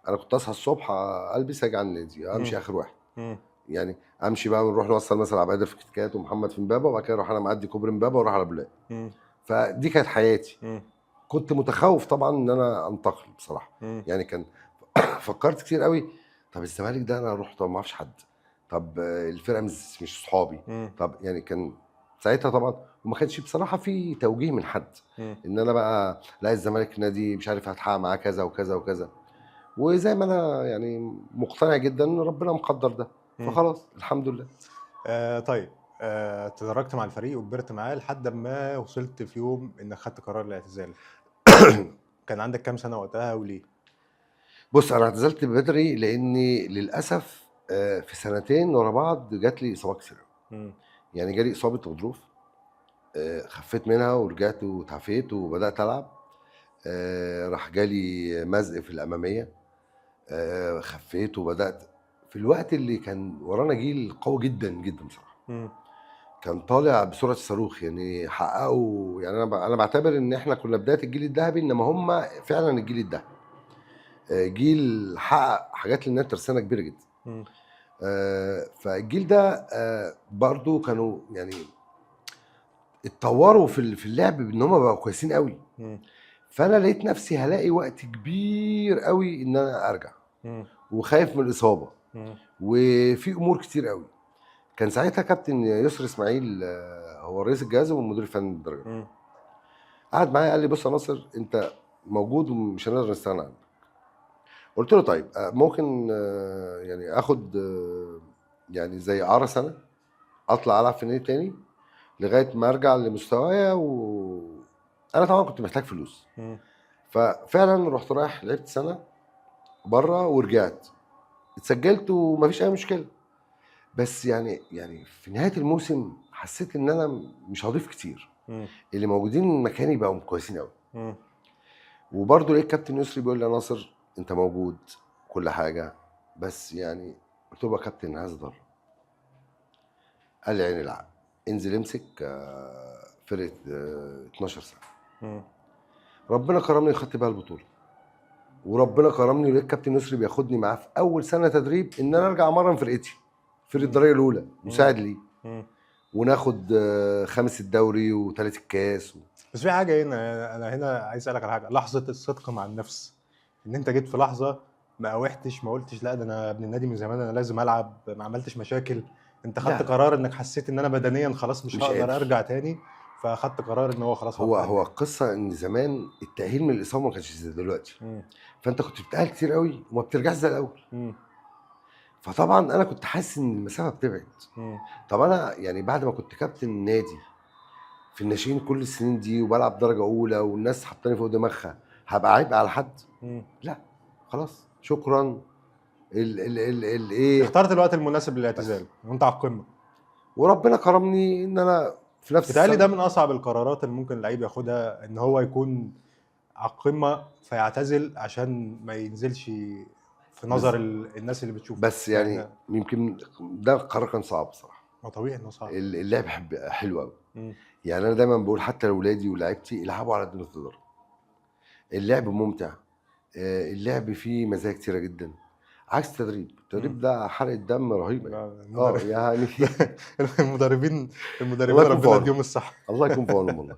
انا كنت اصحى الصبح البس اجي على النادي امشي إمم، اخر واحد. إمم، يعني امشي بقى ونروح نوصل مثلا عبد القادر في كتكات ومحمد في امبابه، وبعد كده اروح انا معدي كوبري امبابه واروح على بلاد. إمم، فدي كانت حياتي. إمم، كنت متخوف طبعا ان انا انتقل بصراحه. إمم، يعني كان فكرت كتير قوي. طب الزمالك ده انا اروح، طب ما اعرفش حد، طب الفرقه مش صحابي. إمم، طب يعني كان ساعتها طبعا، وما كانش بصراحه في توجيه من حد إمم، ان انا بقى لا الزمالك نادي مش عارف هتحقق معاه كذا وكذا وكذا. وزي ما انا يعني مقتنع جدا ان ربنا مقدر ده، إمم. فخلاص الحمد لله. طيب، تدرّجت مع الفريق وكبرت معاه لحد أمّا وصلت في يوم إنّك خدت قرار الاعتزال. كان عندك كام سَنة وقتها وليه؟ بص انا اعتزلت بدري لاني للاسف في سنتين ورا بعض جات لي اصابات كتير أوي. إمم، يعني جالي اصابه غضروف، خفيت منها ورجعت واتعافيت وبدات العب. راح جالي مزق في الاماميه، خفيت وبدات. في الوقت اللي كان ورانا جيل قوي جدا جدا بصراحه، إمم، كان طالع بسرعه الصاروخ. يعني حققوا، يعني انا بعتبر ان احنا كنا بدايه الجيل الذهبي، انما هم فعلا الجيل الذهبي. جيل حقق حاجات للنادي ترسانه كبيره جدا. إمم، فالجيل ده برضو كانوا يعني اتطوروا في اللعب بان هم بقوا كويسين قوي. إمم، فانا لقيت نفسي هلاقي وقت كبير قوي ان انا ارجع، إمم، وخايف من الاصابه، إمم، وفي امور كتير قوي. كان ساعتها كابتن يسر اسماعيل هو رئيس الجهاز والمدير الفني للدرجه. إمم، قعد معايا قال لي بص يا ناصر انت موجود ومش هنقدر نستغنى عنك. قلت له طيب ممكن يعني اخد يعني زي اعاره سنه، اطلع العب في نادي تاني لغايه ما ارجع لمستوايا. انا طبعا كنت محتاج فلوس، إمم، ففعلا رحت رايح لعبت سنه بره ورجعت، اتسجلت ومفيش اي مشكله. بس يعني في نهايه الموسم حسيت ان انا مش هضيف كتير. إمم، اللي موجودين مكاني بقوا كويسين قوي. إمم، وبرضه لقيت كابتن يسري بيقول لي يا ناصر انت موجود كل حاجه، بس يعني قلت له يا كابتن عايز اتدرب. قال لي عين العقل، انزل امسك فرقه 12 سنه. إمم، ربنا كرمني وخدت بيها البطوله. وربنا كرمني ولقيت كابتن يسري بياخدني معاه في اول سنه تدريب ان انا ارجع امرن فرقتي، فرقه إمم، الدرجه الاولى إمم، مساعد ليه، إمم. وناخد خامس الدوري وثالث الكاس بس في حاجة هنا، أنا هنا عايز أسألك على حاجة، لحظة الصدق مع النفس، إن أنت جيت في لحظة ما قاوحتش، ما قُلتش لأ ده أنا ابن النادي من زمان، أنا لازم ألعب، ما عملتش مشاكل، أنت خدت لا لا قرار إنك حسيت إن أنا بدنيًا خلاص مش مش هاقدر قادر. أرجع تاني، فأخدت قرار إن هو خلاص هو هاقف هو عندي. القصه ان زمان التاهيل من الاصابه ما كانش زي دلوقتي. إمم، فانت كنت بتتاهل كتير قوي وما بترجعش زي الاول. إمم، فطبعا انا كنت حاسس ان المسافه بتبعد. إمم، طب انا يعني بعد ما كنت كابتن النادي في الناشئين كل السنين دي وبلعب درجه اولى والناس حاطاني فوق دماغها، هبقى عيب على حد؟ إمم. لا، خلاص شكرا. ال ايه. اخترت الوقت المناسب بس للاعتزال وأنت على القمة. وربنا كرمني ان انا في نفس بيتهيأ لي ده السنه. من أصعب القرارات اللي ممكن اللعيب ياخدها، إن هو يكون على القمة فيعتزل عشان ما ينزلش في نظر بز- الناس اللي بتشوفه، بس يعني يعني يمكن ده قرار كان صعب بصراحه. ما طبيعي إنه صعب. اللعب حلو قوي. إمم، يعني انا دايما بقول حتى لاولادي ولاعيبتي العبوا على قد ما تقدروا. اللعب ممتع، اللعب فيه مزايا كتيره جدا، عكس التدريب إمم. ده حرقه دم رهيبه يعني. لا المدرب يعني المدربين الله يكون في ربنا عونهم. يديهم الصحة. الله يكون في عونهم والله.